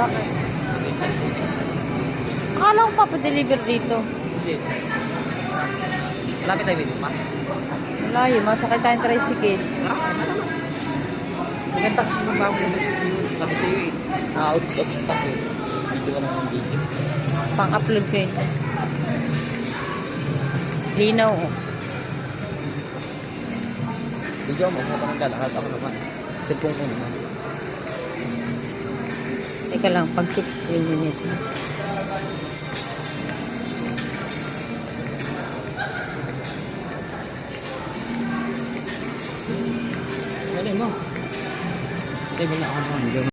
Bakit? Akala ko papadeliver dito. Hindi. Malapit tayo dito pa. Malayo, masakay tayong tricycle. Maganda kasi yung bago yung message yun. Sabi sa'yo eh, out of stock yun. Dito ka lang ng video. Pang-upload ko yun. Linaw, oh. Video mo, kung maglalakad ako naman. Cellphone ko naman. Teka lang, pag 16 minutes. Galing mo. Hindi mo na ako ng video.